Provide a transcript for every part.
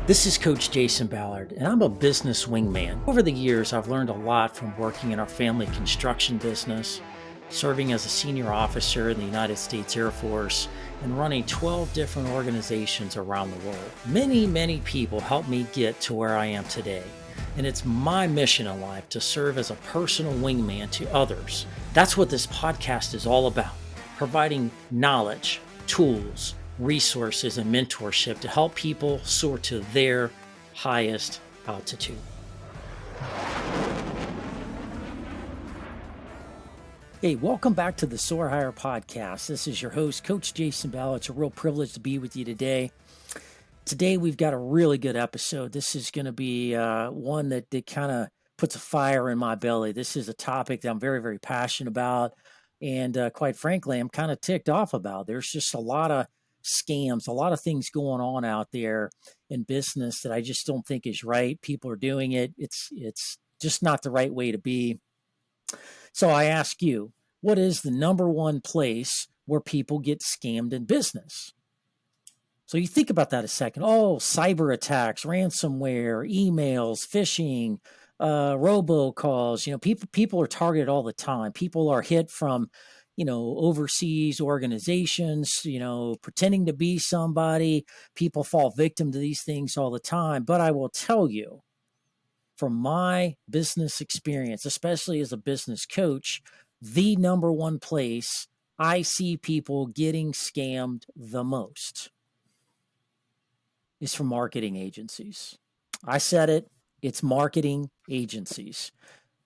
This is Coach Jason Ballard, and I'm a business wingman. Over the years, I've learned a lot from working in our family construction business, serving as a senior officer in the United States Air Force, and running 12 different organizations around the world. Many people helped me get to where I am today, and it's my mission in life to serve as a personal wingman to others. That's what this podcast is all about, providing knowledge, tools, resources, and mentorship to help people soar to their highest altitude. Hey, welcome back to the Soar Higher podcast. This is your host, Coach Jason Bell. It's a real privilege to be with you today. Today, we've got a really good episode. This is going to be one that kind of puts a fire in my belly. This is a topic that I'm very passionate about. And quite frankly, I'm kind of ticked off about. There's just a lot of scams, a lot of things going on out there in business that I just don't think is right. People are doing it. It's just not the right way to be. So I ask you, what is the number one place where people get scammed in business? So you think about that a second. Oh, cyber attacks, ransomware, emails, phishing, robocalls. You know, people are targeted all the time. People are hit from overseas organizations, pretending to be somebody. People fall victim to these things all the time. But I will tell you, from my business experience, especially as a business coach, the number one place I see people getting scammed the most is from marketing agencies. I said it, it's marketing agencies.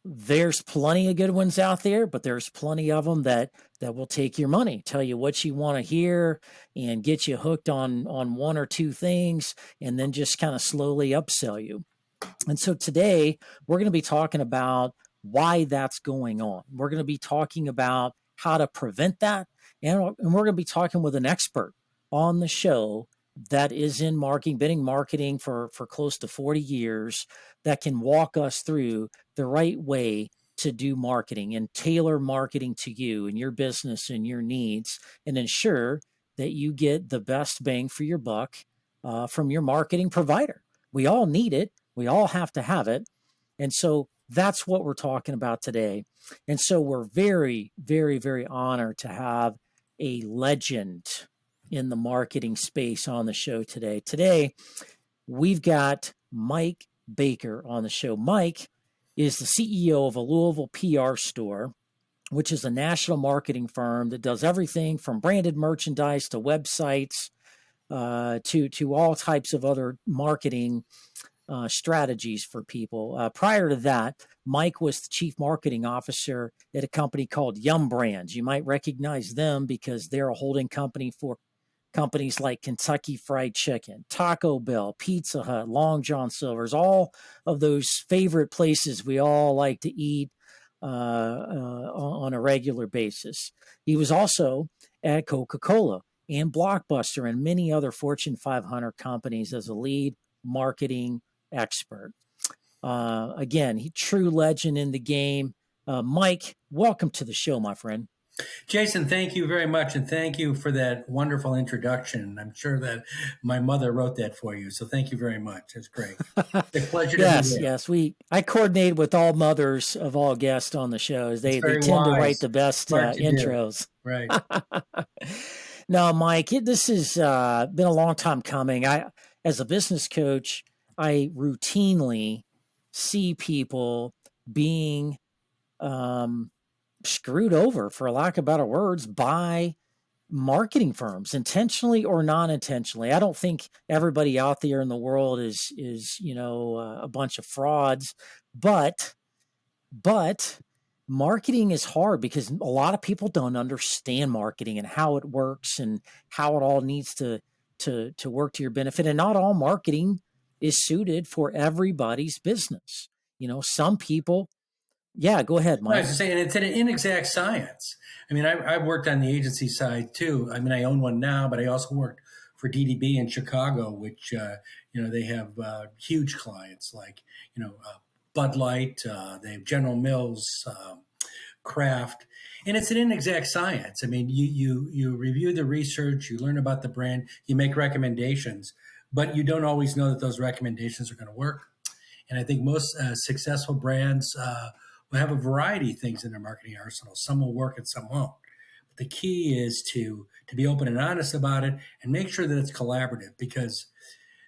There's plenty of good ones out there, but there's plenty of them that will take your money, tell you what you want to hear, and get you hooked on one or two things, and then just kind of slowly upsell you. And so today we're going to be talking about why that's going on. We're going to be talking about how to prevent that, and we're going to be talking with an expert on the show that is in marketing, been in marketing for close to 40 years, that can walk us through the right way to do marketing and tailor marketing to you and your business and your needs, and ensure that you get the best bang for your buck from your marketing provider. We all need it. We all have to have it. And so that's what we're talking about today. And so we're very honored to have a legend in the marketing space on the show today. Today, we've got Mike Baker on the show. Mike is the CEO of a Louisville PR store, which is a national marketing firm that does everything from branded merchandise to websites to all types of other marketing strategies for people. Prior to that, Mike was the chief marketing officer at a company called Yum Brands. You might recognize them because they're a holding company for companies like Kentucky Fried Chicken, Taco Bell, Pizza Hut, Long John Silver's, all of those favorite places we all like to eat on a regular basis. He was also at Coca-Cola and Blockbuster and many other Fortune 500 companies as a lead marketing expert. Again, true legend in the game. Mike, welcome to the show, my friend. Jason, thank you very much, and thank you for that wonderful introduction. I'm sure that my mother wrote that for you, so thank you very much. It's great. It's a pleasure to be here. Yes. I coordinate with all mothers of all guests on the shows. They tend to write the best intros. Right. Now, Mike, this has been a long time coming. As a business coach, I routinely see people being screwed over, for lack of better words, by marketing firms, intentionally or non-intentionally. I don't think everybody out there in the world is a bunch of frauds, but marketing is hard because a lot of people don't understand marketing and how it works and how it all needs to work to your benefit. And not all marketing is suited for everybody's business. Some people. Yeah, go ahead, Mike. I was just saying, it's an inexact science. I mean, I've worked on the agency side too. I mean, I own one now, but I also worked for DDB in Chicago, which, they have huge clients like, Bud Light, they have General Mills, Kraft, and it's an inexact science. I mean, you review the research, you learn about the brand, you make recommendations, but you don't always know that those recommendations are going to work. And I think most successful brands will have a variety of things in their marketing arsenal. Some will work and some won't. But the key is to be open and honest about it and make sure that it's collaborative, because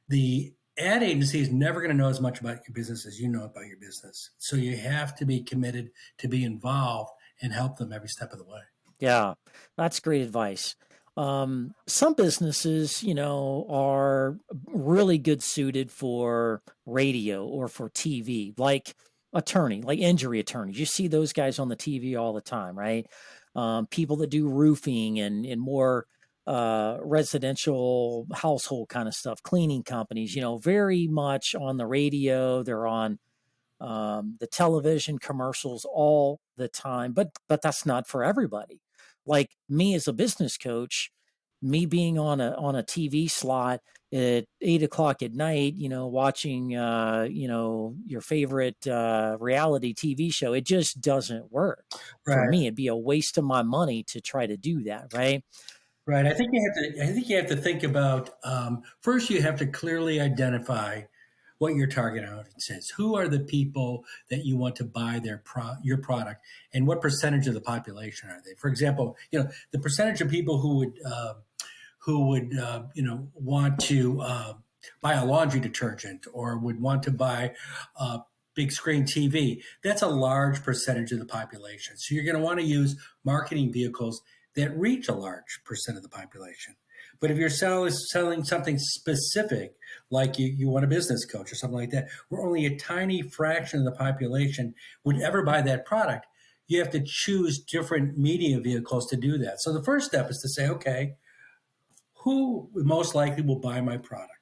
the ad agency is never going to know as much about your business as you know about your business. So you have to be committed to be involved and help them every step of the way. Yeah, that's great advice. Some businesses, are really good suited for radio or for TV, like like injury attorneys. You see those guys on the TV all the time, right? People that do roofing and more residential household kind of stuff, cleaning companies, very much on the radio. They're on the television commercials all the time, but that's not for everybody. Like me as a business coach, me being on a TV slot at 8 o'clock at night, watching your favorite reality TV show, it just doesn't work for Right. me. It'd be a waste of my money to try to do that, right? Right. I think you have to think about first. You have to clearly identify what your target audience is. Who are the people that you want to buy your product, and what percentage of the population are they? For example, the percentage of people who would want to buy a laundry detergent or would want to buy a big screen TV. That's a large percentage of the population. So you're going to want to use marketing vehicles that reach a large percent of the population. But if you're selling something specific, like you want a business coach or something like that, where only a tiny fraction of the population would ever buy that product, you have to choose different media vehicles to do that. So the first step is to say, okay, who most likely will buy my product?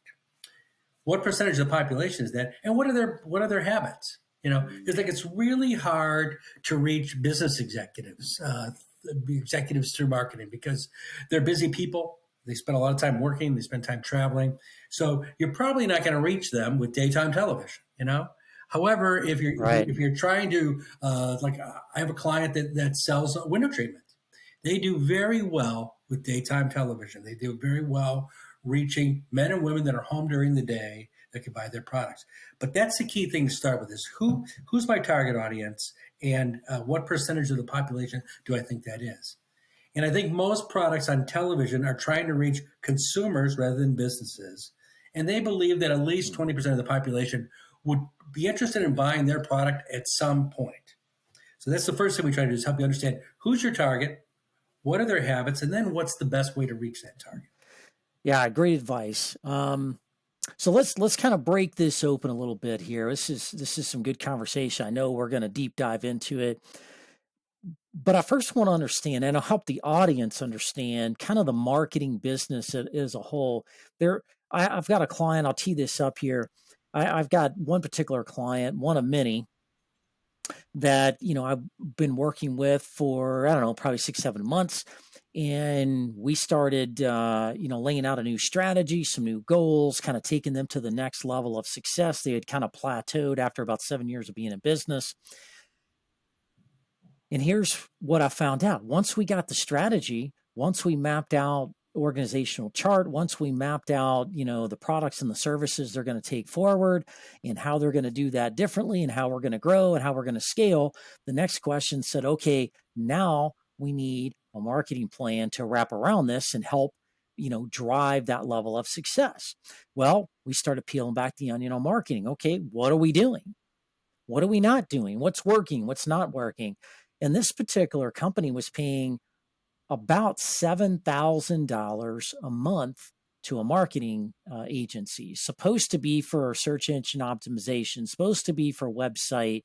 What percentage of the population is that? And what are their habits? It's really hard to reach business executives through marketing, because they're busy people. They spend a lot of time working. They spend time traveling. So you're probably not going to reach them with daytime television. However, if you're Right. if you're trying to I have a client that sells window treatment. They do very well with daytime television. They do very well reaching men and women that are home during the day that can buy their products. But that's the key thing to start with: is who's my target audience, and what percentage of the population do I think that is? And I think most products on television are trying to reach consumers rather than businesses. And they believe that at least 20% of the population would be interested in buying their product at some point. So that's the first thing we try to do, is help you understand who's your target, what are their habits, and then what's the best way to reach that target. Yeah, great advice. So let's kind of break this open a little bit here. This is some good conversation. I know we're going to deep dive into it, but I first want to understand, and I'll help the audience understand kind of the marketing business as a whole. I've got a client. I'll tee this up here. I've got one particular client, one of many, that I've been working with for, I don't know, probably 6-7 months. And we started laying out a new strategy, some new goals, kind of taking them to the next level of success. They had kind of plateaued after about 7 years of being in business. And here's what I found out: once we got the strategy, once we mapped out organizational chart, once we mapped out the products and the services they're going to take forward and how they're going to do that differently and how we're going to grow and how we're going to scale, the next question said, okay, now we need a marketing plan to wrap around this and help drive that level of success. Well, we started peeling back the onion on marketing. Okay, what are we doing? What are we not doing? What's working? What's not working? And this particular company was paying about $7,000 a month to a marketing agency, supposed to be for search engine optimization, supposed to be for website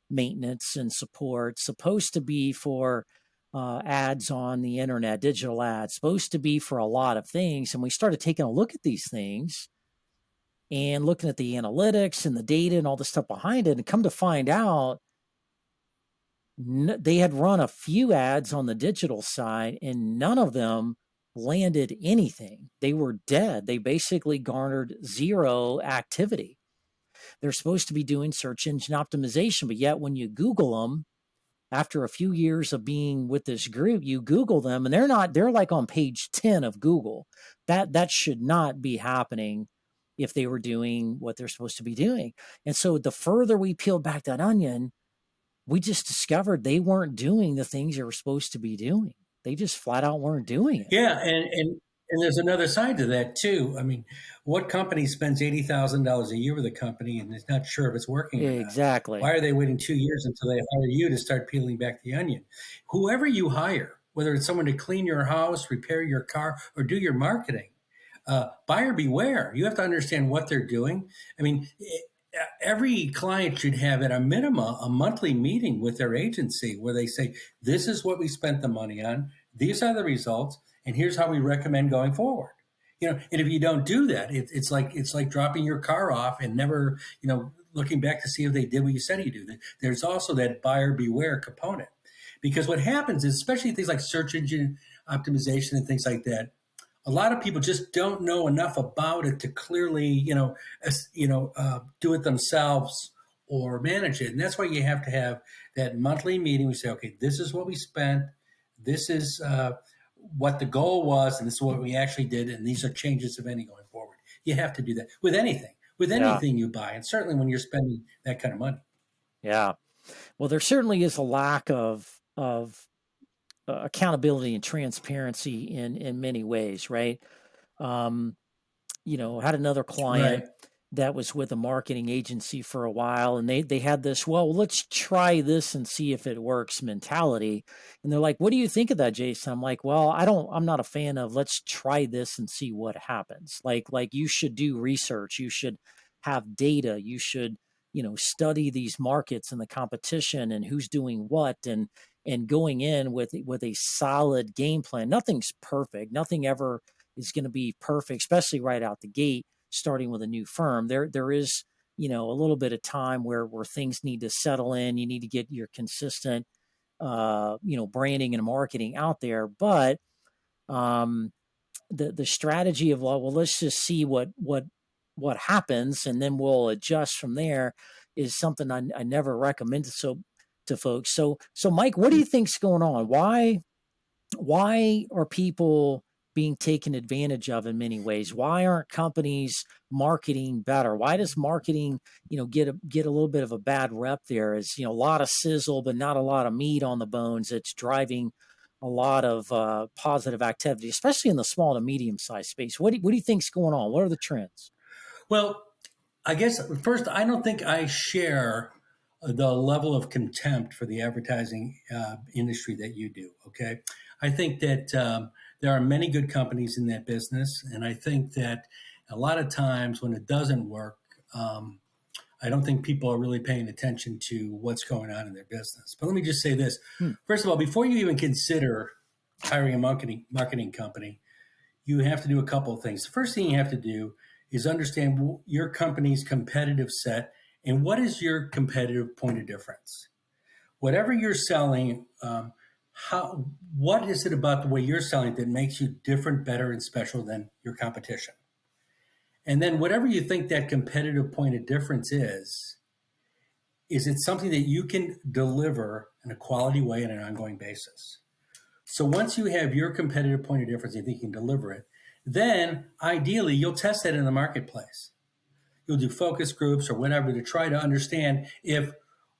maintenance and support, supposed to be for ads on the internet, digital ads, supposed to be for a lot of things. And we started taking a look at these things and looking at the analytics and the data and all the stuff behind it, and come to find out they had run a few ads on the digital side and none of them landed anything. They were dead. They basically garnered zero activity. They're supposed to be doing search engine optimization, but yet when you Google them, after a few years of being with this group, you Google them and they're like on page 10 of Google. That should not be happening if they were doing what they're supposed to be doing. And so the further we peeled back that onion, we just discovered they weren't doing the things they were supposed to be doing. They just flat out weren't doing it. Yeah, and there's another side to that too. I mean, what company spends $80,000 a year with a company and is not sure if it's working or not? Why Exactly. are they waiting 2 years until they hire you to start peeling back the onion? Whoever you hire, whether it's someone to clean your house, repair your car, or do your marketing, buyer beware. You have to understand what they're doing. I mean, every client should have at a minimum a monthly meeting with their agency where they say, this is what we spent the money on, these are the results, and here's how we recommend going forward. And if you don't do that, it's like dropping your car off and never, looking back to see if they did what you said you do. There's also that buyer beware component, because what happens is, especially things like search engine optimization and things like that, a lot of people just don't know enough about it to clearly, do it themselves or manage it. And that's why you have to have that monthly meeting. We say, okay, this is what we spent. This is what the goal was, and this is what we actually did. And these are changes, if any, going forward. You have to do that with Yeah. anything you buy, and certainly when you're spending that kind of money. Yeah. Well, there certainly is a lack of accountability and transparency in many ways, right? Um, had another client Right. that was with a marketing agency for a while, and they had this, well, let's try this and see if it works mentality. And they're like, what do you think of that, Jason? I'm like, well, I'm not a fan of let's try this and see what happens. Like you should do research, you should have data, you should, study these markets and the competition and who's doing what, and going in with a solid game plan. Nothing's perfect. Nothing ever is going to be perfect, especially right out the gate, starting with a new firm. There is, a little bit of time where things need to settle in. You need to get your consistent branding and marketing out there. But um the strategy of, well, let's just see what happens and then we'll adjust from there, is something I never recommended to folks. So Mike, what do you think's going on? Why are people being taken advantage of in many ways? Why aren't companies marketing better? Why does marketing, get a little bit of a bad rep there? Is, a lot of sizzle, but not a lot of meat on the bones. It's driving a lot of positive activity, especially in the small to medium sized space. What do you think's going on? What are the trends? Well, I guess first, I don't think I share the level of contempt for the advertising industry that you do. Okay, I think that there are many good companies in that business, and I think that a lot of times when it doesn't work, I don't think people are really paying attention to what's going on in their business. But let me just say this: Hmm. first of all, before you even consider hiring a marketing company, you have to do a couple of things. The first thing you have to do is understand your company's competitive set and what is your competitive point of difference. Whatever you're selling, what is it about the way you're selling that makes you different, better, and special than your competition? And then whatever you think that competitive point of difference is it something that you can deliver in a quality way on an ongoing basis? So once you have your competitive point of difference, you think you can deliver it, then ideally you'll test that in the marketplace. You'll do focus groups or whatever to try to understand if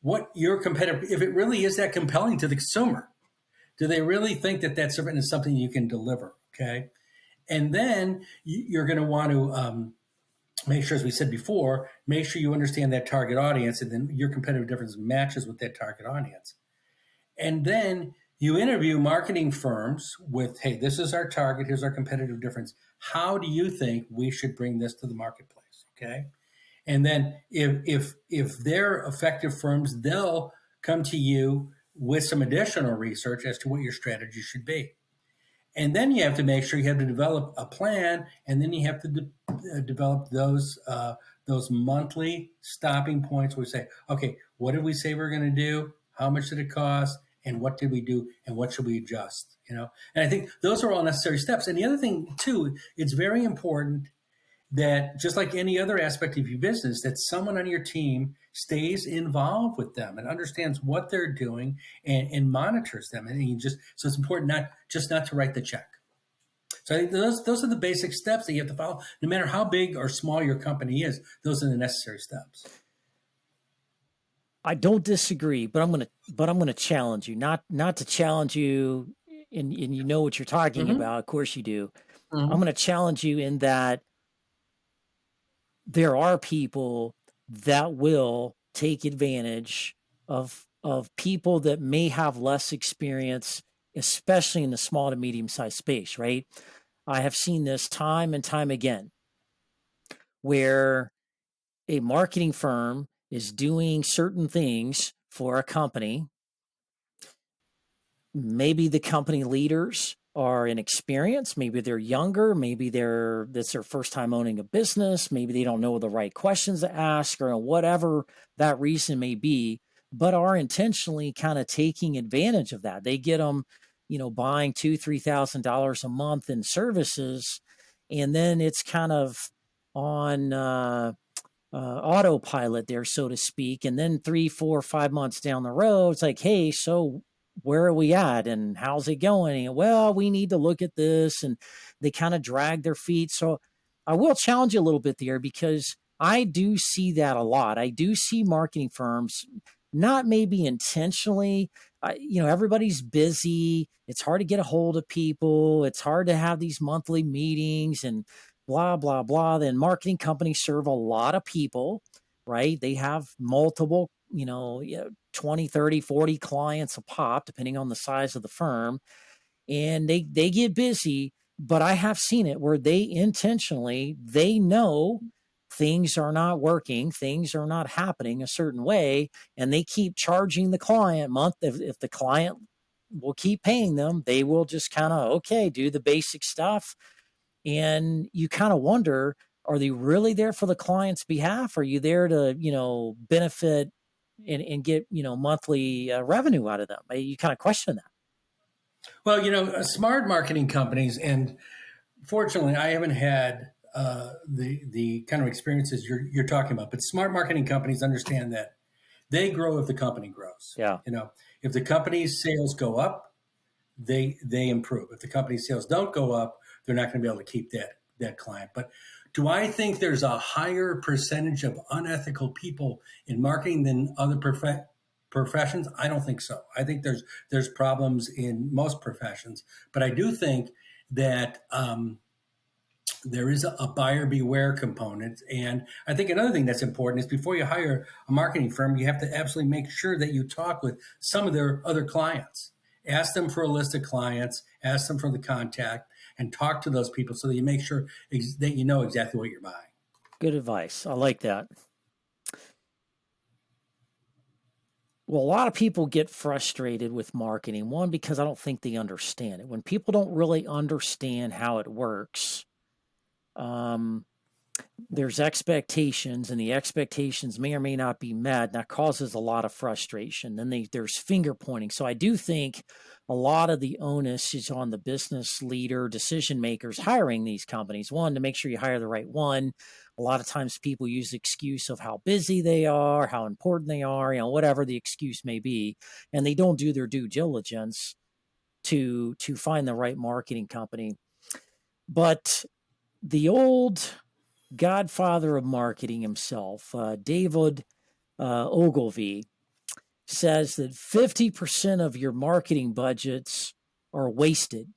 if it really is that compelling to the consumer. Do they really think that that's something you can deliver? Okay. And then you're going to want to make sure, as we said before, make sure you understand that target audience, and then your competitive difference matches with that target audience. And then you interview marketing firms with, hey, this is our target, here's our competitive difference. How do you think we should bring this to the marketplace? Okay. And then if they're effective firms, they'll come to you with some additional research as to what your strategy should be. And then you have to make sure you have to develop a plan, and then you have to develop those monthly stopping points where we say, okay, what did we say we're going to do? How much did it cost? And what did we do? And what should we adjust? And I think those are all necessary steps. And the other thing too, it's very important that just like any other aspect of your business, that someone on your team stays involved with them and understands what they're doing and monitors them. And so it's important not to write the check. So I think those are the basic steps that you have to follow. No matter how big or small your company is, those are the necessary steps. I don't disagree, but I'm gonna challenge you. Not to challenge you, and you know what you're talking Mm-hmm. about. Of course you do. I'm Mm-hmm. gonna challenge you in that there are people that will take advantage of people that may have less experience, especially in the small to medium sized space, right? I have seen this time and time again where a marketing firm is doing certain things for a company. Maybe the company leaders are inexperienced, maybe they're younger, maybe that's their first time owning a business, maybe they don't know the right questions to ask, or whatever that reason may be, but are intentionally kind of taking advantage of that. They get them, buying $2,000-3,000 a month in services, and then it's kind of on autopilot there, so to speak. And then 3, 4, 5 months down the road, it's like, hey, so where are we at and how's it going? And, well, we need to look at this. And they kind of drag their feet. So I will challenge you a little bit there, because I do see that a lot. I do see marketing firms, not maybe intentionally. Everybody's busy. It's hard to get a hold of people. It's hard to have these monthly meetings and blah, blah, blah. Then marketing companies serve a lot of people, right? They have multiple, 20, 30, 40 clients a pop, depending on the size of the firm. And they get busy, but I have seen it where they know things are not working, things are not happening a certain way, and they keep charging the client month. If the client will keep paying them, they will just kind of, okay, do the basic stuff. And you kind of wonder, are they really there for the client's behalf? Are you there to, benefit and get, monthly revenue out of them? You kind of question that. Well, smart marketing companies, and fortunately, I haven't had the kind of experiences you're talking about. But smart marketing companies understand that they grow if the company grows. Yeah. If the company's sales go up, they improve. If the company's sales don't go up, they're not going to be able to keep that client. But do I think there's a higher percentage of unethical people in marketing than other professions? I don't think so. I think there's problems in most professions, but I do think that there is a buyer beware component. And I think another thing that's important is before you hire a marketing firm, you have to absolutely make sure that you talk with some of their other clients. Ask them for a list of clients, ask them for the contact, and talk to those people so that you make sure that you know exactly what you're buying. Good advice. I like that. Well, a lot of people get frustrated with marketing. One, because I don't think they understand it. When people don't really understand how it works, um, there's expectations, and the expectations may or may not be met. And that causes a lot of frustration. Then there's finger pointing. So I do think a lot of the onus is on the business leader, decision makers hiring these companies. One, to make sure you hire the right one. A lot of times people use the excuse of how busy they are, how important they are, whatever the excuse may be, and they don't do their due diligence to find the right marketing company. But the old godfather of marketing himself, David Ogilvy, says that 50% of your marketing budgets are wasted.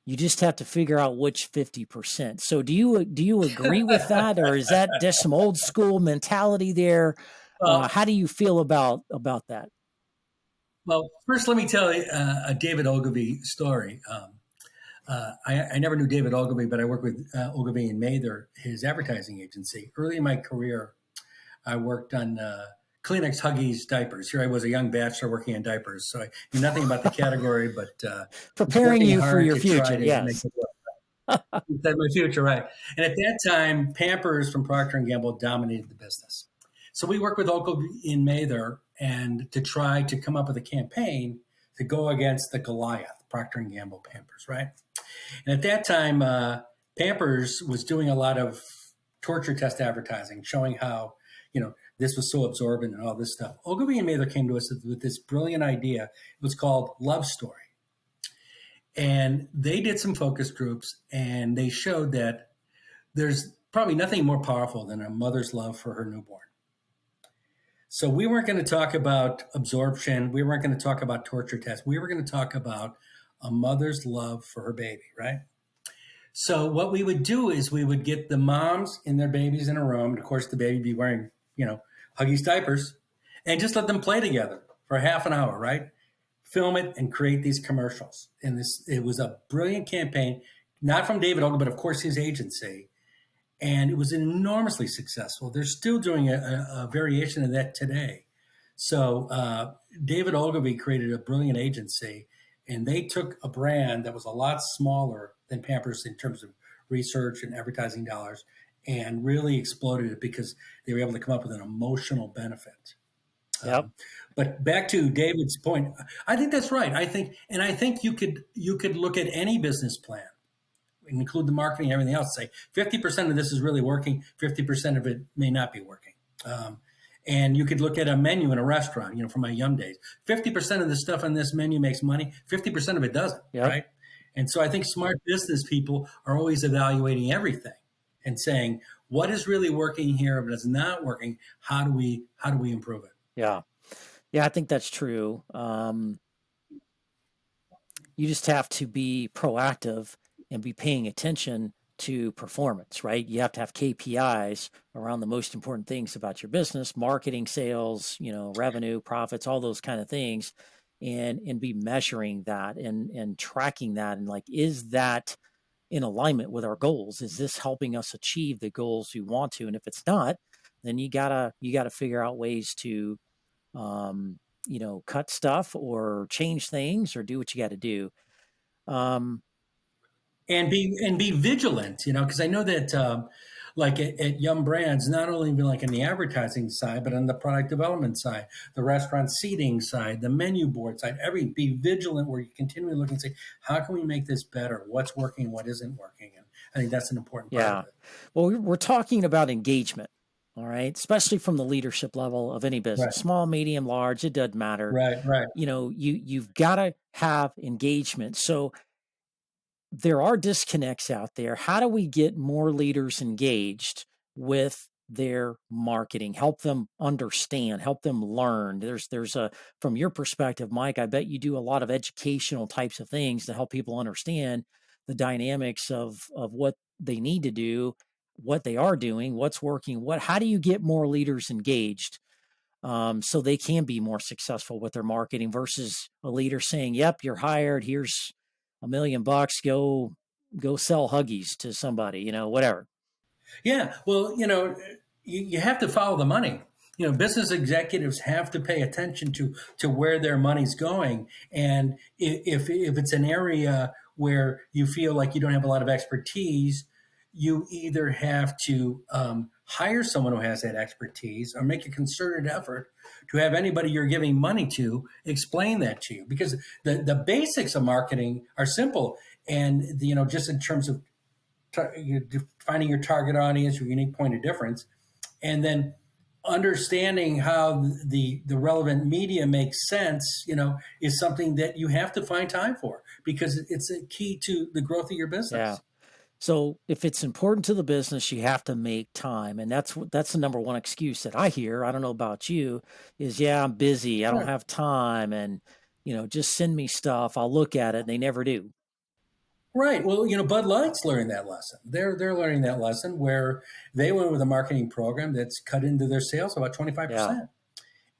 You just have to figure out which 50%. So do you agree with that, or is that just some old school mentality there? Well, How do you feel about that? well, first let me tell you a David Ogilvy story. I never knew David Ogilvy, but I worked with Ogilvy and Mather, his advertising agency. Early in my career, I worked on Kleenex Huggies diapers. Here I was, a young bachelor working on diapers, so I knew nothing about the category, but was Preparing working you for hard your to try future, to make yes. it work. That's my future, right? And at that time, Pampers from Procter and Gamble dominated the business. So we worked with Ogilvy and Mather and to try to come up with a campaign to go against the Goliath, Procter and Gamble Pampers, right? And at that time, Pampers was doing a lot of torture test advertising, showing how this was so absorbent and all this stuff. Ogilvy and Mather came to us with this brilliant idea. It was called Love Story. And they did some focus groups, and they showed that there's probably nothing more powerful than a mother's love for her newborn. So we weren't going to talk about absorption. We weren't going to talk about torture tests. We were going to talk about a mother's love for her baby, right? So what we would do is we would get the moms and their babies in a room. And of course, the baby would be wearing, Huggies diapers, and just let them play together for half an hour, right? Film it and create these commercials. And it was a brilliant campaign, not from David Olga, but of course his agency. And it was enormously successful. They're still doing a variation of that today. So David Ogilvy created a brilliant agency, and they took a brand that was a lot smaller than Pampers in terms of research and advertising dollars, and really exploded it because they were able to come up with an emotional benefit. Yep. But back to David's point, I think that's right. I think you could look at any business plan, include the marketing and everything else, say 50% of this is really working, 50% of it may not be working. And you could look at a menu in a restaurant, from my Yum days. 50% of the stuff on this menu makes money, 50% of it doesn't, Yep. right? And so I think smart business people are always evaluating everything and saying, what is really working here? If it's not working, how do we improve it? Yeah. Yeah, I think that's true. You just have to be proactive and be paying attention to performance, right? You have to have KPIs around the most important things about your business, marketing, sales, revenue, profits, all those kind of things, and be measuring that and tracking that. And like, is that in alignment with our goals? Is this helping us achieve the goals we want to? And if it's not, then you gotta figure out ways to cut stuff or change things or do what you got to do. Um, And be vigilant, because I know that like at Yum Brands, not only like on the advertising side, but on the product development side, the restaurant seating side, the menu board side, be vigilant where you continually look and say, how can we make this better? What's working? What isn't working? And I think that's an important part yeah. of it. Well, we're talking about engagement, all right, especially from the leadership level of any business, Right. small, medium, large, it doesn't matter. Right. You've got to have engagement. So there are disconnects out there. How do we get more leaders engaged with their marketing? Help them understand, help them learn. There's a, from your perspective, Mike, I bet you do a lot of educational types of things to help people understand the dynamics of what they need to do, what they are doing, what's working, how do you get more leaders engaged so they can be more successful with their marketing versus a leader saying, yep, you're hired, here's $1 million, go sell Huggies to somebody, whatever. Yeah. Well, you have to follow the money. Business executives have to pay attention to where their money's going. And if it's an area where you feel like you don't have a lot of expertise, you either have to hire someone who has that expertise or make a concerted effort to have anybody you're giving money to explain that to you. Because the basics of marketing are simple. And, just in terms of finding your target audience, your unique point of difference, and then understanding how the relevant media makes sense, is something that you have to find time for because it's a key to the growth of your business. Yeah. So if it's important to the business, you have to make time. And that's the number one excuse that I hear. I don't know about you is, yeah, I'm busy. I don't have time. And, just send me stuff. I'll look at it. And they never do. Right. Well, Bud Light's learning that lesson. They're learning that lesson where they went with a marketing program that's cut into their sales about 25%. Yeah.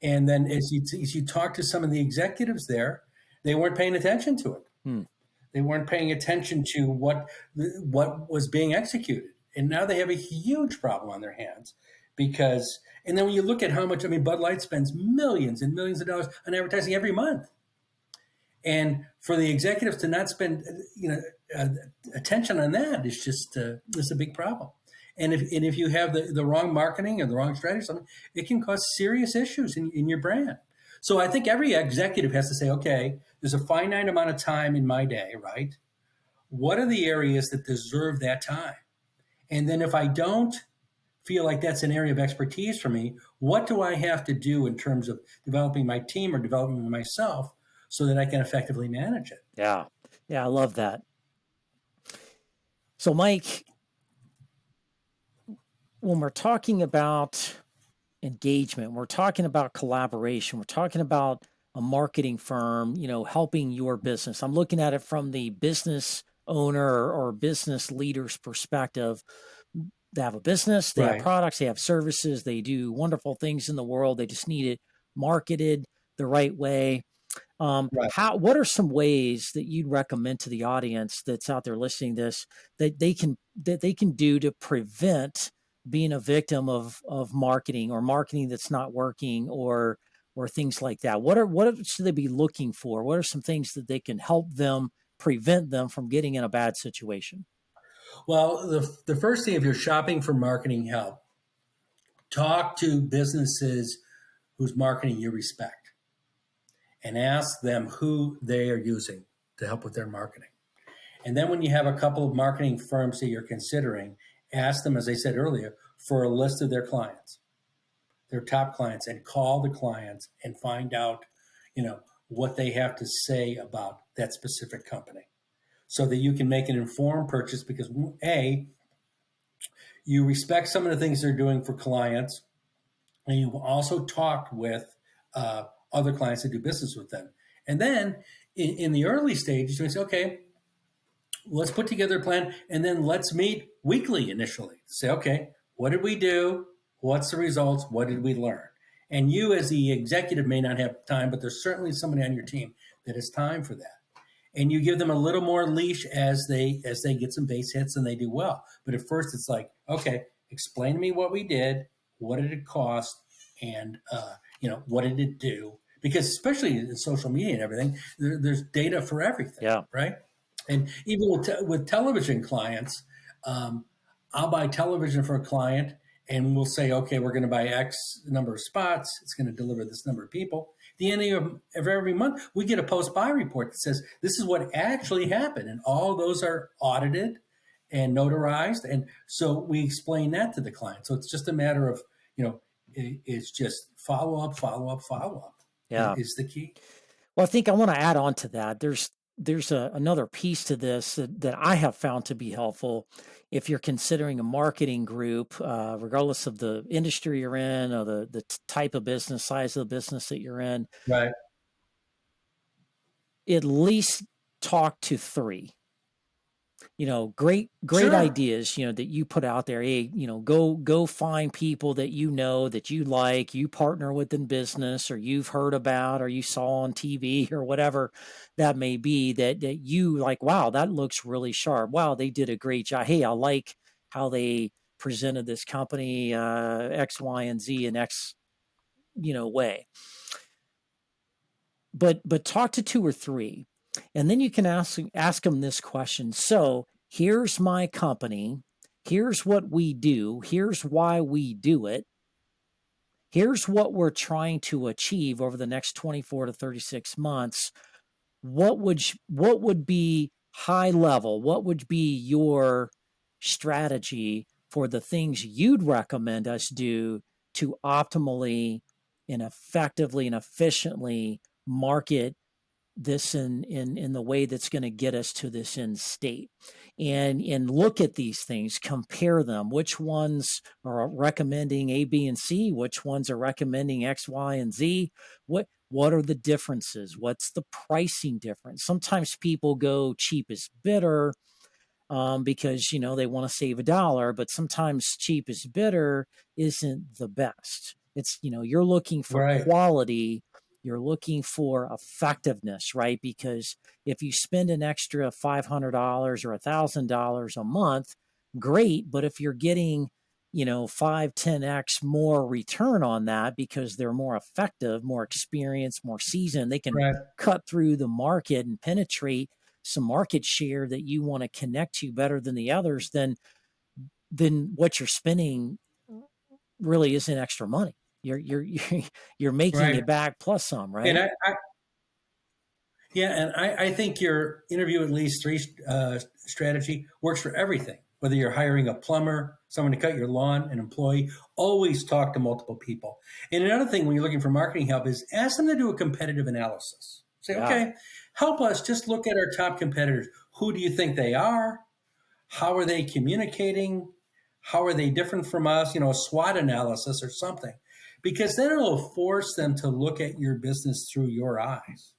And then as you talk to some of the executives there, they weren't paying attention to it. They weren't paying attention to what was being executed. And now they have a huge problem on their hands and then when you look at how much, Bud Light spends millions and millions of dollars on advertising every month. And for the executives to not spend, attention on that is just it's a big problem. And if you have the wrong marketing or the wrong strategy, it can cause serious issues in your brand. So I think every executive has to say, okay, there's a finite amount of time in my day, right? What are the areas that deserve that time? And then if I don't feel like that's an area of expertise for me, what do I have to do in terms of developing my team or developing myself so that I can effectively manage it? Yeah. Yeah, I love that. So, Mike, when we're talking about engagement, we're talking about collaboration, we're talking about a marketing firm, helping your business. I'm looking at it from the business owner or business leader's perspective. They have a business, they have Right, products, they have services, they do wonderful things in the world. They just need it marketed the right way. right. What are some ways that you'd recommend to the audience that's out there listening to this that they can do to prevent being a victim of marketing or marketing that's not working or things like that? Should they be looking for? What are some things that they can help them prevent them from getting in a bad situation? Well, the first thing, if you're shopping for marketing help, talk to businesses whose marketing you respect and ask them who they are using to help with their marketing. And then when you have a couple of marketing firms that you're considering, ask them, as I said earlier, for a list of their clients, their top clients, and call the clients and find out, what they have to say about that specific company so that you can make an informed purchase because A, you respect some of the things they're doing for clients, and you also talked with other clients that do business with them. And then in the early stages, you say, okay, let's put together a plan and then let's meet weekly initially. Say, okay, what did we do? What's the results? What did we learn? And you, as the executive, may not have time, but there's certainly somebody on your team that has time for that. And you give them a little more leash as they get some base hits and they do well. But at first, it's like, okay, explain to me what we did, what did it cost, and what did it do? Because especially in social media and everything, there's data for everything, Yeah. right? And even with television clients, um, I'll buy television for a client and we'll say, okay, we're going to buy X number of spots. It's going to deliver this number of people. At the end of every month, we get a post-buy report that says this is what actually happened. And all those are audited and notarized. And so we explain that to the client. So it's just a matter of, it's just follow up, follow up, follow up Yeah. is the key. Well, I think I want to add on to that. There's another piece to this that I have found to be helpful if you're considering a marketing group, regardless of the industry you're in or the type of business, size of the business that you're in. Right. At least talk to three. Great Sure. ideas, that you put out there. Hey, go find people that that you like, you partner with in business, or you've heard about, or you saw on TV, or whatever that may be. That you like. Wow, that looks really sharp. Wow, they did a great job. Hey, I like how they presented this company X, Y, and Z in X way. But talk to two or three, and then you can ask them this question. So here's my company, here's what we do, here's why we do it, here's what we're trying to achieve over the next 24 to 36 months. What would be high level, what would be your strategy for the things you'd recommend us do to optimally and effectively and efficiently market this in the way that's going to get us to this end state, and look at these things, compare them. Which ones are recommending A, B, and C? Which ones are recommending X, Y, and Z? What are the differences? What's the pricing difference? Sometimes people go cheap is bitter, because they want to save a dollar, but sometimes cheap is bitter isn't the best. It's you're looking for Right. quality, you're looking for effectiveness, right? Because if you spend an extra $500 or $1,000 a month, great, but if you're getting 5-10x more return on that because they're more effective, more experienced, more seasoned, they can Right. cut through the market and penetrate some market share that you want to connect to better than the others, then what you're spending really isn't extra money. You're making Right. it back plus some, And right? I think your interview at least three strategy works for everything. Whether you're hiring a plumber, someone to cut your lawn, an employee, always talk to multiple people. And another thing when you're looking for marketing help is ask them to do a competitive analysis. Say, Yeah. okay, help us just look at our top competitors. Who do you think they are? How are they communicating? How are they different from us? A SWOT analysis or something. Because then it'll force them to look at your business through your eyes.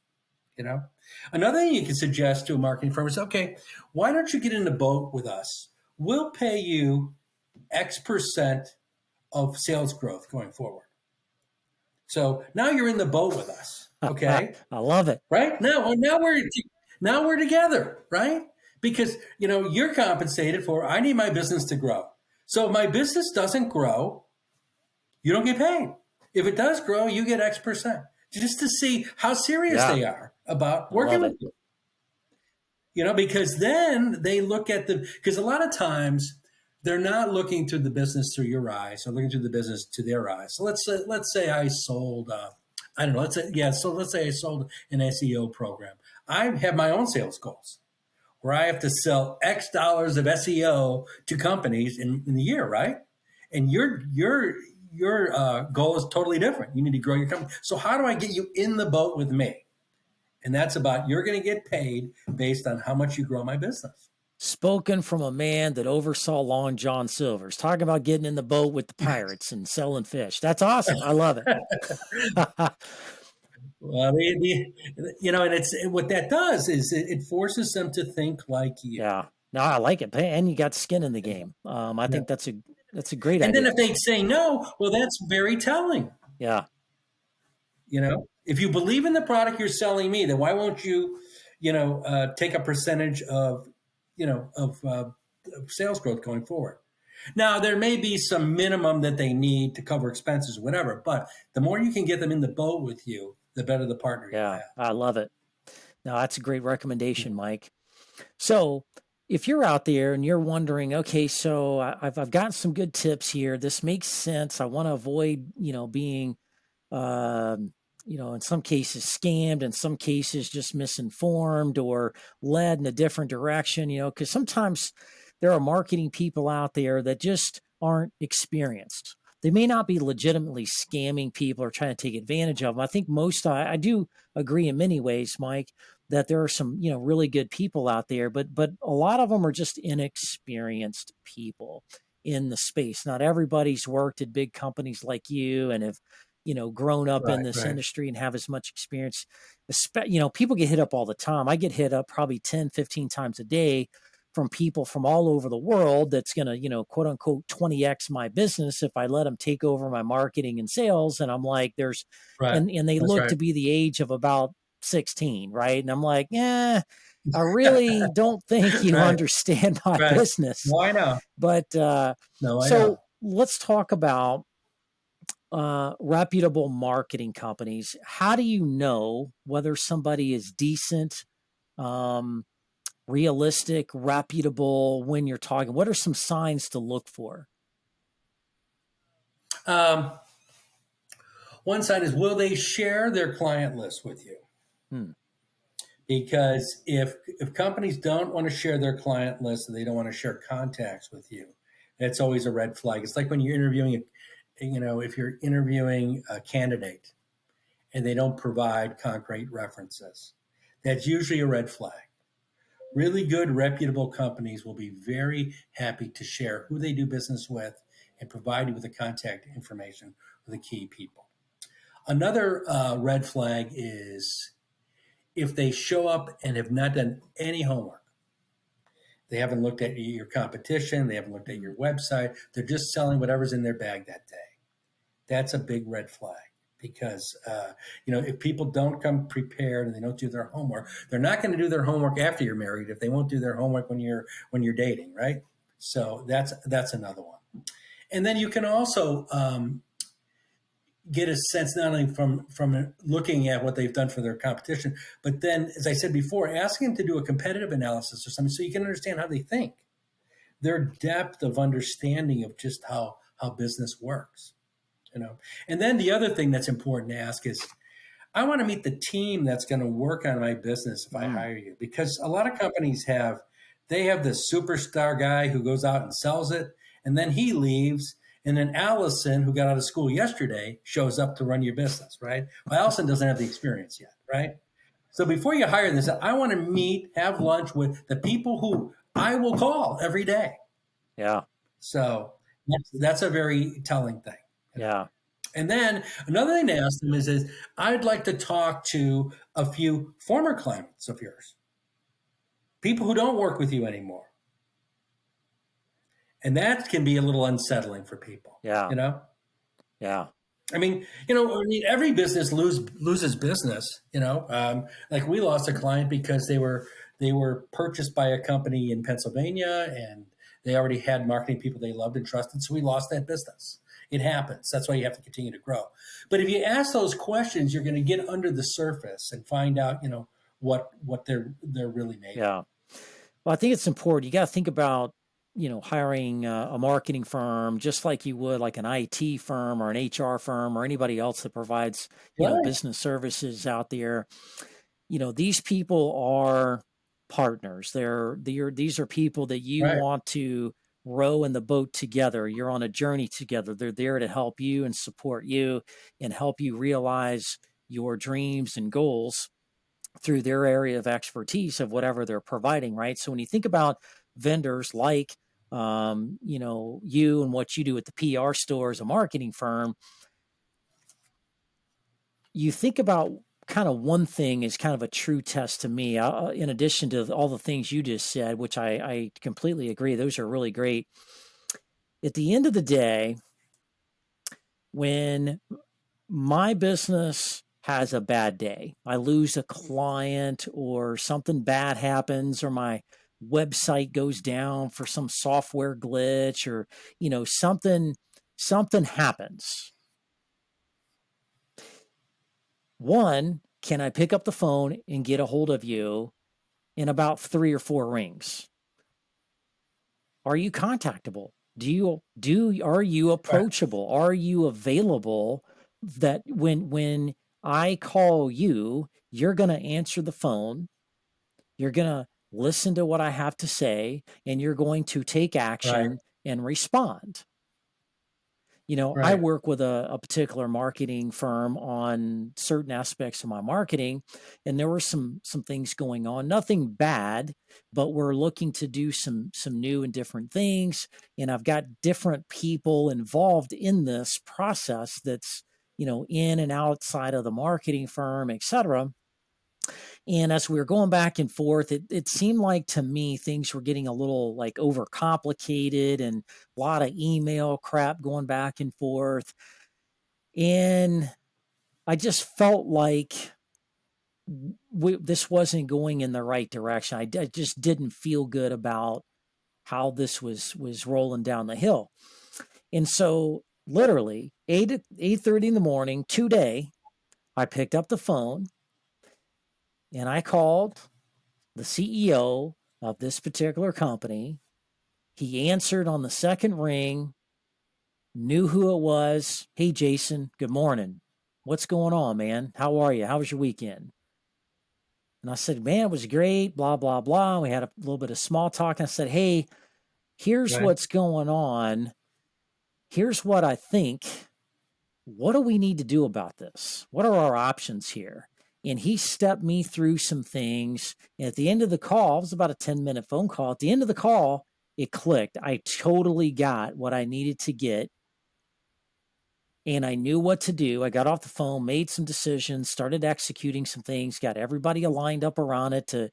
Another thing you can suggest to a marketing firm is, okay, why don't you get in the boat with us? We'll pay you X% of sales growth going forward. So now you're in the boat with us. Okay. I love it. Right now we're together, right? Because you're compensated for, I need my business to grow. So if my business doesn't grow, you don't get paid. If it does grow, you get X%, just to see how serious they are about working with you. Because then they look at because a lot of times they're not looking through the business through your eyes, they're looking through the business to their eyes. So let's say I sold, I don't know, let's say I sold an SEO program. I have my own sales goals where I have to sell X dollars of SEO to companies in the year, right? And your goal is totally different. You need to grow your company. So how do I get you in the boat with me? And that's about, you're going to get paid based on how much you grow my business. Spoken from a man that oversaw Long John Silver's, talking about getting in the boat with the pirates and selling fish. That's awesome. I love it. Well, and it's what that does is it forces them to think like you. Yeah, no, I like it, and you got skin in the game. I think that's a great idea. And then if they say no, well, that's very telling. Yeah. If you believe in the product you're selling me, then why won't you, take a percentage of sales growth going forward? Now, there may be some minimum that they need to cover expenses or whatever, but the more you can get them in the boat with you, the better the partner you have. I love it. No, that's a great recommendation, Mike. So if you're out there and you're wondering, okay, so I've got some good tips here. This makes sense. I want to avoid, being, in some cases scammed, in some cases just misinformed or led in a different direction, because sometimes there are marketing people out there that just aren't experienced. They may not be legitimately scamming people or trying to take advantage of them. I think I do agree in many ways, Mike, that there are some, really good people out there, but a lot of them are just inexperienced people in the space. Not everybody's worked at big companies like you and have, grown up in this industry and have as much experience. People get hit up all the time. I get hit up probably 10, 15 times a day from people from all over the world that's going to, quote unquote, 20x my business if I let them take over my marketing and sales. And I'm like, and they look to be the age of about 16, right? And I'm like, I really don't think you understand my business. No, I know. But let's talk about reputable marketing companies. How do you know whether somebody is decent, realistic, reputable when you're talking? What are some signs to look for? One sign is, will they share their client list with you? Because if companies don't want to share their client list and they don't want to share contacts with you, that's always a red flag. It's like when you're interviewing, if you're interviewing a candidate and they don't provide concrete references, that's usually a red flag. Really good, reputable companies will be very happy to share who they do business with and provide you with the contact information for the key people. Another red flag is if they show up and have not done any homework. They haven't looked at your competition. They haven't looked at your website. They're just selling whatever's in their bag that day. That's a big red flag. Because, if people don't come prepared and they don't do their homework, they're not going to do their homework after you're married if they won't do their homework when you're dating, right? So that's another one. And then you can also get a sense not only from looking at what they've done for their competition, but then, as I said before, asking them to do a competitive analysis or something so you can understand how they think, their depth of understanding of just how business works. And then the other thing that's important to ask is, I want to meet the team that's going to work on my business if I hire you, because a lot of companies have this superstar guy who goes out and sells it, and then he leaves, and then Allison, who got out of school yesterday, shows up to run your business, right? Well, Allison doesn't have the experience yet, right? So before you hire this, I want to meet, have lunch with the people who I will call every day. Yeah. So that's a very telling thing, you know. Yeah. And then another thing to ask them is I'd like to talk to a few former clients of yours, people who don't work with you anymore. And that can be a little unsettling for people, Yeah. you know? Yeah. Every business loses business. Like we lost a client because they were purchased by a company in Pennsylvania, and they already had marketing people they loved and trusted, so we lost that business. It happens. That's why you have to continue to grow. But if you ask those questions, you're going to get under the surface and find out, what they're really made of. Yeah. Well, I think it's important. You got to think about, hiring a marketing firm just like you would like an IT firm or an HR firm or anybody else that provides, Right. business services out there. These people are partners. These are people that you Right. want to row in the boat together. You're on a journey together. They're there to help you and support you and help you realize your dreams and goals through their area of expertise of whatever they're providing, right? So when you think about vendors like, you and what you do at the PR store as a marketing firm, you think about kind of one thing is kind of a true test to me, in addition to all the things you just said, which I completely agree. Those are really great. At the end of the day, when my business has a bad day, I lose a client or something bad happens or my website goes down for some software glitch or, something happens. One, can I pick up the phone and get a hold of you in about 3 or 4 rings? Are you contactable? Are you Right. approachable? Are you available that when I call you, you're going to answer the phone, you're going to listen to what I have to say, and you're going to take Right. action and respond? I Right. work with a particular marketing firm on certain aspects of my marketing, and there were some things going on. Nothing bad, but we're looking to do some new and different things. And I've got different people involved in this process that's in and outside of the marketing firm, et cetera. And as we were going back and forth, it seemed like to me things were getting a little like overcomplicated and a lot of email crap going back and forth. And I just felt like this wasn't going in the right direction. I just didn't feel good about how this was rolling down the hill. And so literally 8:30 in the morning today, I picked up the phone and I called the CEO of this particular company. He answered on the second ring, knew who it was. Hey, Jason, good morning. What's going on, man? How are you? How was your weekend? And I said, man, it was great, blah, blah, blah. We had a little bit of small talk. And I said, hey, here's Right. what's going on. Here's what I think. What do we need to do about this? What are our options here? And he stepped me through some things. And at the end of the call, it was about a 10-minute phone call. At the end of the call, it clicked. I totally got what I needed to get. And I knew what to do. I got off the phone, made some decisions, started executing some things, got everybody aligned up around it to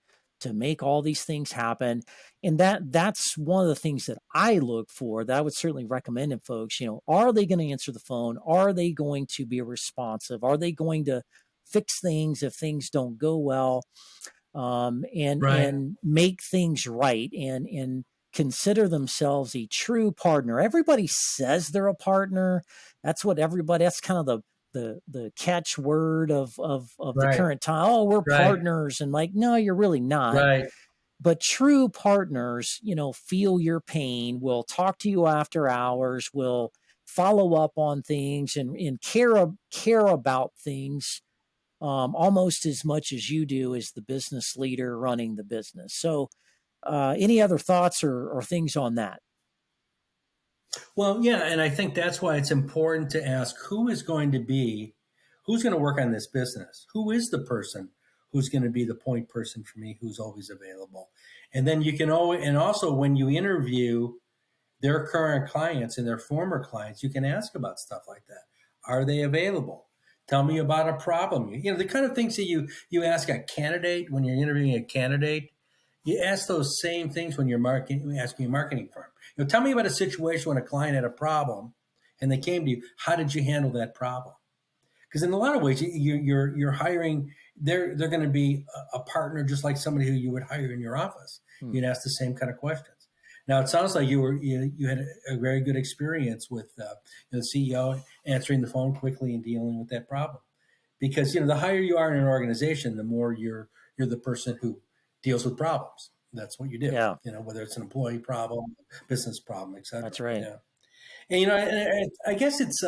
make all these things happen. And that's one of the things that I look for, that I would certainly recommend in folks. Are they going to answer the phone? Are they going to be responsive? Are they going to fix things if things don't go well? and Right. and make things right and consider themselves a true partner. Everybody says they're a partner. That's kind of the catchword of the Right. current time. Oh, we're Right. partners, and like, no, you're really not. Right. But true partners, feel your pain, will talk to you after hours, will follow up on things and care about things almost as much as you do as the business leader running the business. So, any other thoughts or things on that? Well, yeah, and I think that's why it's important to ask who's going to work on this business? Who is the person who's going to be the point person for me, who's always available. And then you can always, and also when you interview their current clients and their former clients, you can ask about stuff like that. Are they available? Tell me about a problem. You know, the kind of things that you ask a candidate when you're interviewing a candidate. You ask those same things when you're asking a marketing firm. You know, tell me about a situation when a client had a problem and they came to you. How did you handle that problem? Because in a lot of ways, you're hiring. They're going to be a partner, just like somebody who you would hire in your office. Hmm. You'd ask the same kind of questions. Now it sounds like you had a very good experience with the CEO answering the phone quickly and dealing with that problem. Because the higher you are in an organization, the more you're the person who deals with problems. That's what you do. Yeah, Whether it's an employee problem, business problem, etc. that's right. Yeah, and I guess it's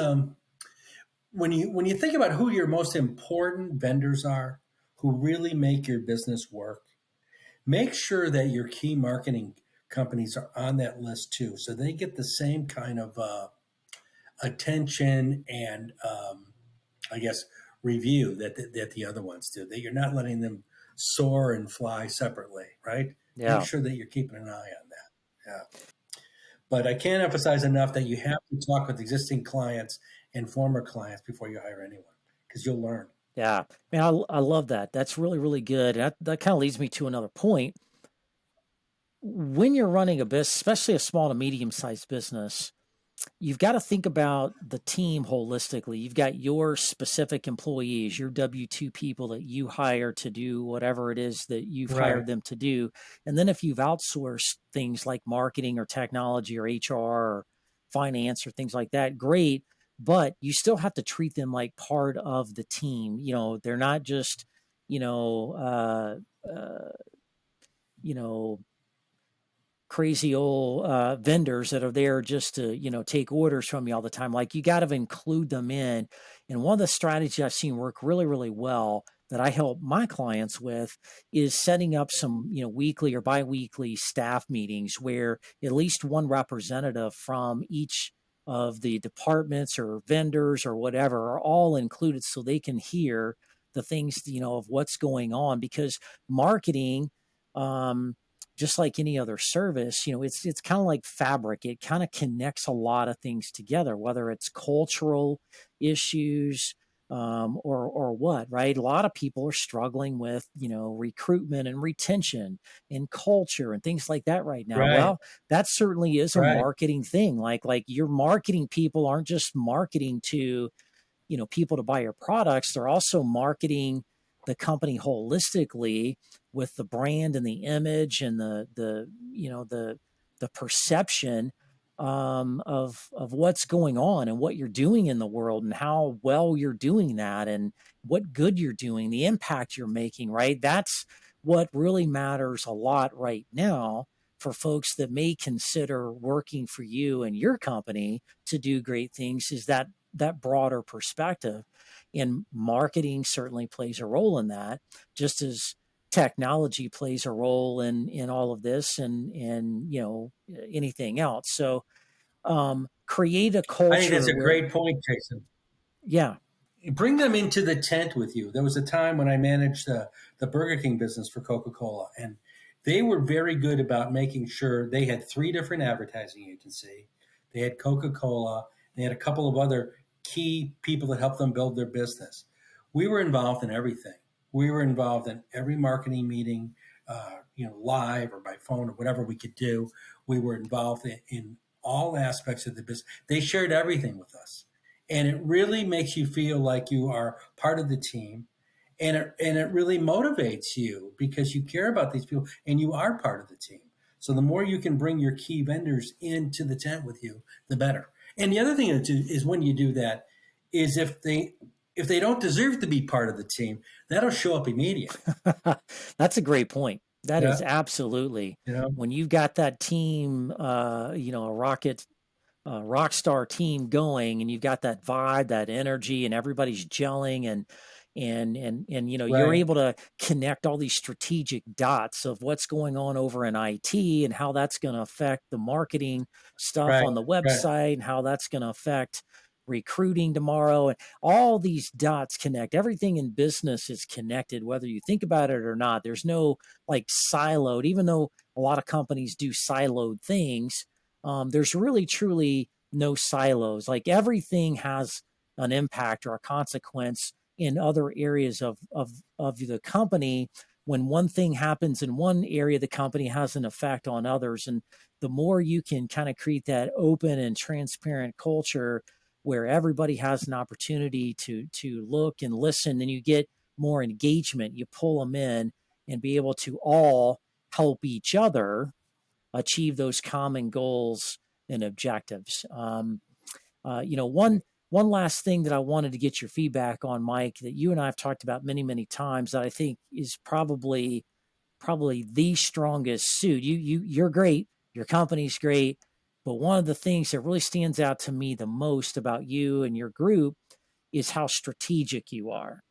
when you think about who your most important vendors are, who really make your business work, make sure that your key marketing companies are on that list too, so they get the same kind of attention and I guess review that the other ones do. That you're not letting them soar and fly separately, right? Make Yeah, sure that you're keeping an eye on that. Yeah. But I can't emphasize enough that you have to talk with existing clients and former clients before you hire anyone, because you'll learn. yeah. Man, I love that. That's really, really good. That kind of leads me to another point. When you're running a business, especially a small to medium sized business, you've got to think about the team holistically. You've got your specific employees, your W-2 people that you hire to do whatever it is that you've Right, hired them to do. And then if you've outsourced things like marketing or technology or HR or finance or things like that, great. But you still have to treat them like part of the team. They're not just, you know, you know, crazy old vendors that are there just to take orders from you all the time. Like, you got to include them in. And one of the strategies I've seen work really, really well that I help my clients with is setting up some weekly or biweekly staff meetings where at least one representative from each of the departments or vendors or whatever are all included, so they can hear the things of what's going on. Because marketing, um, just like any other service, it's kind of like fabric. It kind of connects a lot of things together, whether it's cultural issues, or what, right? A lot of people are struggling with, recruitment and retention and culture and things like that right now. right, Well, that certainly is a right, marketing thing. Like your marketing people aren't just marketing to people to buy your products. They're also marketing the company holistically with the brand and the image and the perception, of what's going on and what you're doing in the world and how well you're doing that and what good you're doing, the impact you're making, right? That's what really matters a lot right now for folks that may consider working for you and your company to do great things, is that broader perspective. And marketing certainly plays a role in that, just as technology plays a role in all of this, and anything else. So create a I think that's culture a where, great point, Jason. yeah. Bring them into the tent with you. There was a time when I managed the Burger King business for Coca-Cola, and they were very good about making sure they had three different advertising agencies. They had Coca-Cola. They had a couple of other key people that helped them build their business. We were involved in everything. We were involved in every marketing meeting, live or by phone or whatever we could do. We were involved in all aspects of the business. They shared everything with us, and it really makes you feel like you are part of the team, and it really motivates you because you care about these people and you are part of the team. So the more you can bring your key vendors into the tent with you, the better. And the other thing is when you do that is if they don't deserve to be part of the team, that'll show up immediately. That's a great point. That is Yeah, absolutely, you know, when you've got that team, a rock star team going, and you've got that vibe, that energy, and everybody's gelling, and you're right, able to connect all these strategic dots of what's going on over in IT and how that's going to affect the marketing stuff right, on the right, website and how that's going to affect recruiting tomorrow. And all these dots connect. Everything in business is connected, whether you think about it or not. There's no like siloed, even though a lot of companies do siloed things. There's really truly no silos. Like everything has an impact or a consequence in other areas of the company. When one thing happens in one area, the company has an effect on others. And the more you can kind of create that open and transparent culture where everybody has an opportunity to look and listen, then you get more engagement. You pull them in and be able to all help each other achieve those common goals and objectives. One last thing that I wanted to get your feedback on, Mike, that you and I have talked about many times that I think is probably the strongest suit. You're great, your company's great, but one of the things that really stands out to me the most about you and your group is how strategic you are,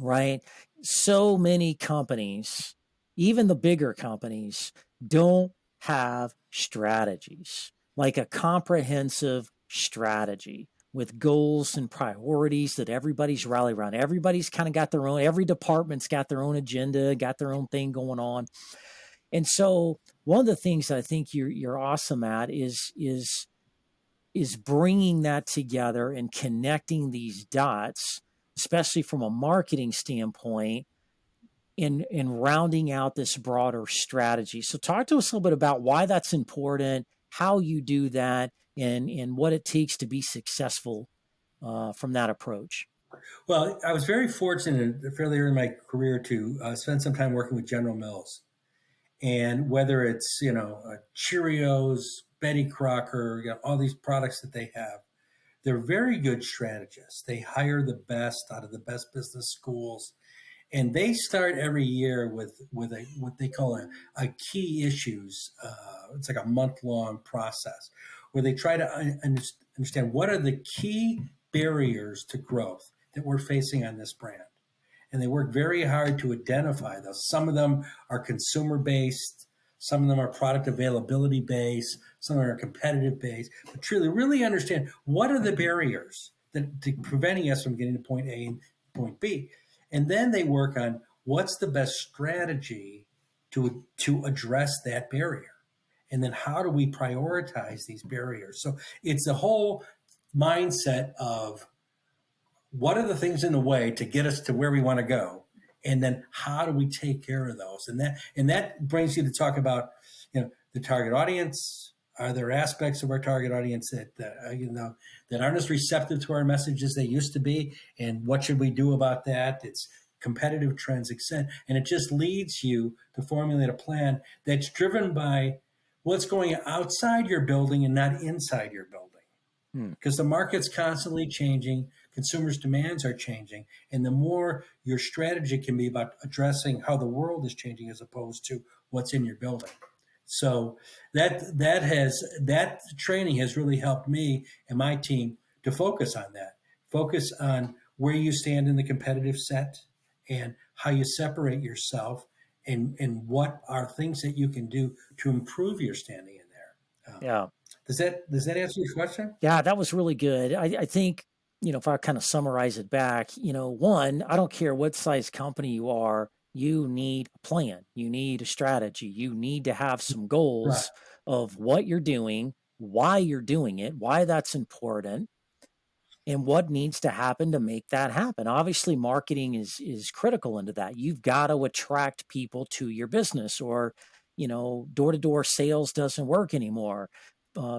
right? So many companies, even the bigger companies, don't have strategies, like a comprehensive strategy with goals and priorities that everybody's rallied around. Everybody's kind of got their own, every department's got their own agenda, got their own thing going on. And so one of the things that I think you're awesome at is bringing that together and connecting these dots, especially from a marketing standpoint, in rounding out this broader strategy. So talk to us a little bit about why that's important, how you do that, and what it takes to be successful from that approach. Well, I was very fortunate fairly early in my career to spend some time working with General Mills. And whether it's, Cheerios, Betty Crocker, all these products that they have, they're very good strategists. They hire the best out of the best business schools. And they start every year with a what they call a key issues. It's like a month-long process where they try to understand what are the key barriers to growth that we're facing on this brand. And they work very hard to identify those. Some of them are consumer based, some of them are product availability based, some of them are competitive based. But truly, really understand what are the barriers that preventing us from getting to point A and point B, and then they work on what's the best strategy to address that barrier, and then how do we prioritize these barriers. So it's a whole mindset of what are the things in the way to get us to where we want to go, and then how do we take care of those, and that brings you to talk about the target audience. Are there aspects of our target audience that aren't as receptive to our message as they used to be, and what should we do about that? It's competitive trends, etc. And it just leads you to formulate a plan that's driven by what's going outside your building and not inside your building, because the market's constantly changing, consumers' demands are changing, and the more your strategy can be about addressing how the world is changing as opposed to what's in your building. So that training has really helped me and my team to focus on that, focus on where you stand in the competitive set and how you separate yourself, and what are things that you can do to improve your standing in there. Yeah. Does that answer your question? Yeah, that was really good. I think, if I kind of summarize it back, one, I don't care what size company you are, you need a plan, you need a strategy, you need to have some Right. goals of what you're doing, why you're doing it, why that's important, and what needs to happen to make that happen. Obviously, marketing is critical into that. You've got to attract people to your business, or door to door sales doesn't work anymore.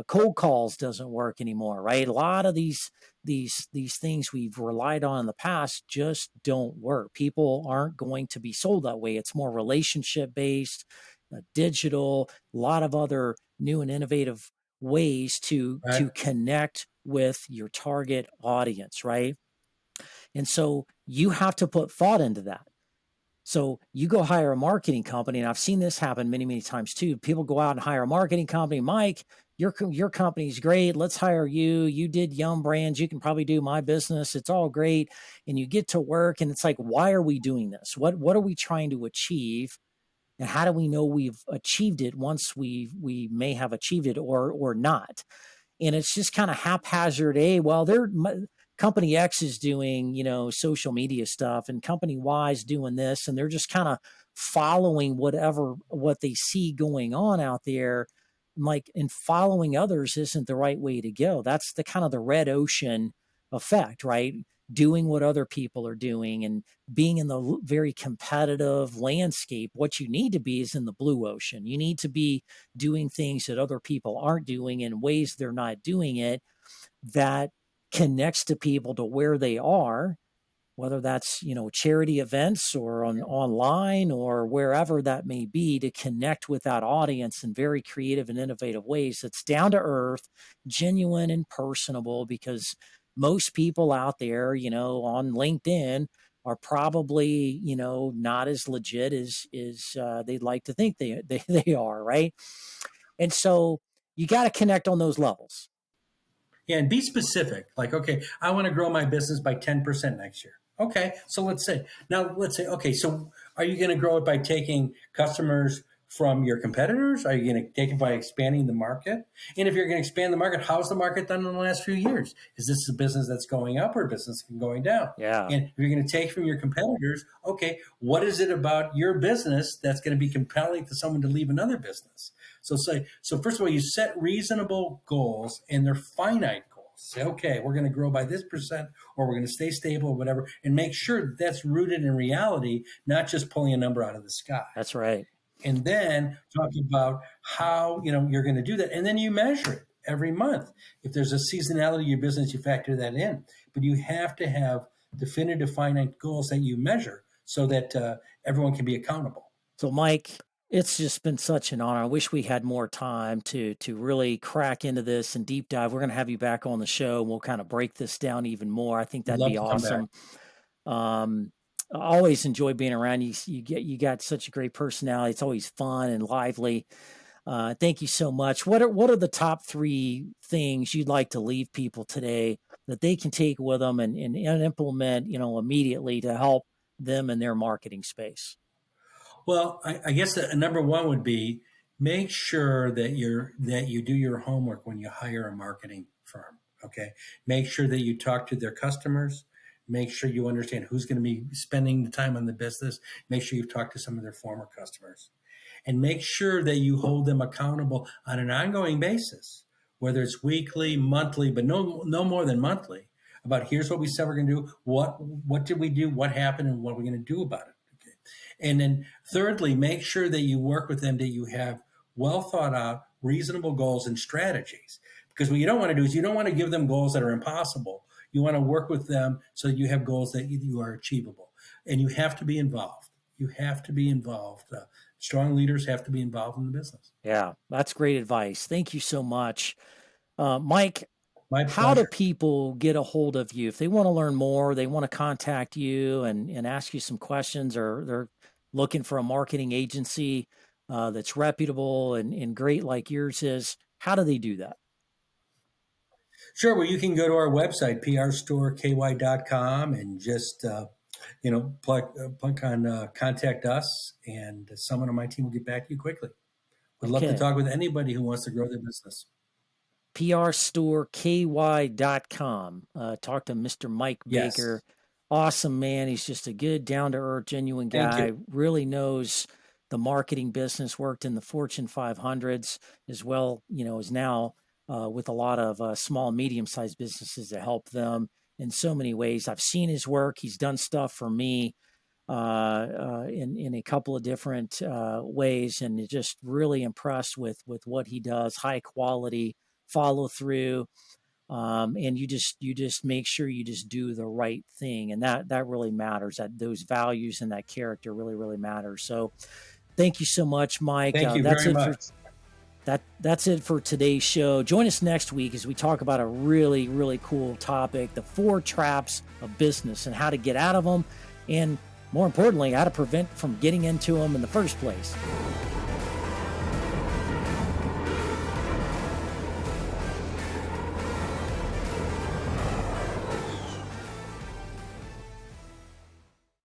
Cold calls doesn't work anymore, right? A lot of these things we've relied on in the past just don't work. People aren't going to be sold that way. It's more relationship based, digital, a lot of other new and innovative ways to Right. connect with your target audience, right? And so you have to put thought into that. So you go hire a marketing company, and I've seen this happen many times too. People go out and hire a marketing company. Mike, your company's great. Let's hire you. You did Yum Brands. You can probably do my business. It's all great. And you get to work, and it's like, why are we doing this? What are we trying to achieve? And how do we know we've achieved it once we may have achieved it or not? and it's just kind of haphazard. Well, company X is doing, social media stuff, and company Y is doing this, and they're just kind of following what they see going on out there. And following others isn't the right way to go. That's the kind of the red ocean effect, right? Doing what other people are doing and being in the very competitive landscape. What you need to be is in the blue ocean. You need to be doing things that other people aren't doing in ways they're not doing it, that connects to people to where they are, whether that's, charity events or online or wherever that may be, to connect with that audience in very creative and innovative ways. That's down to earth, genuine and personable, because most people out there, on LinkedIn are probably, not as legit as they'd like to think they are. Right. And so you got to connect on those levels. Yeah, and be specific. Like, okay, I want to grow my business by 10% next year. Okay, so let's say, okay, so are you going to grow it by taking customers from your competitors? Are you going to take it by expanding the market? And if you're going to expand the market, how's the market done in the last few years? Is this a business that's going up or a business going down? Yeah. And if you're going to take from your competitors, okay, what is it about your business that's going to be compelling to someone to leave another business? So first of all, you set reasonable goals, and they're finite goals. Say, okay, we're going to grow by this percent, or we're going to stay stable, or whatever, and make sure that's rooted in reality, not just pulling a number out of the sky. That's right. And then talk about how you're going to do that, and then you measure it every month. If there's a seasonality to your business, you factor that in. But you have to have definitive, finite goals that you measure so that everyone can be accountable. So, Mike, it's just been such an honor. I wish we had more time to really crack into this and deep dive. We're going to have you back on the show, and we'll kind of break this down even more. I think that'd be awesome. I always enjoy being around you. You got such a great personality. It's always fun and lively. Thank you so much. What are the top 3 things you'd like to leave people today that they can take with them and implement, immediately to help them in their marketing space? Well, I guess number 1 would be make sure that you do your homework when you hire a marketing firm. Okay, make sure that you talk to their customers. Make sure you understand who's going to be spending the time on the business. Make sure you've talked to some of their former customers, and make sure that you hold them accountable on an ongoing basis, whether it's weekly, monthly, but no more than monthly. About here's what we said we're going to do. What did we do? What happened? And what are we going to do about it? And then thirdly, make sure that you work with them, that you have well thought out, reasonable goals and strategies. Because what you don't want to do is you don't want to give them goals that are impossible. You want to work with them so that you have goals that you are achievable. And you have to be involved. You have to be involved. Strong leaders have to be involved in the business. Yeah, that's great advice. Thank you so much. Mike, My how do pleasure. people get a hold of you? If they want to learn more, they want to contact you and ask you some questions, or they're looking for a marketing agency that's reputable and great like yours is, how do they do that? Sure. Well, you can go to our website, prstoreky.com, and just plug on contact us, and someone on my team will get back to you quickly. Would love to talk with anybody who wants to grow their business. prstoreky.com. Talk to Mr. Mike Baker. Yes. Awesome, man. He's just a good, down-to-earth, genuine guy. Really knows the marketing business, worked in the Fortune 500s as well, is now with a lot of small and medium-sized businesses to help them in so many ways. I've seen his work. He's done stuff for me in a couple of different ways, and just really impressed with what he does. High quality, follow through, and you just make sure you just do the right thing, and that really matters. That those values and that character really matters. So, thank you so much, Mike. Thank you very much. That's it for today's show. Join us next week as we talk about a really cool topic: the 4 traps of business and how to get out of them, and more importantly, how to prevent from getting into them in the first place.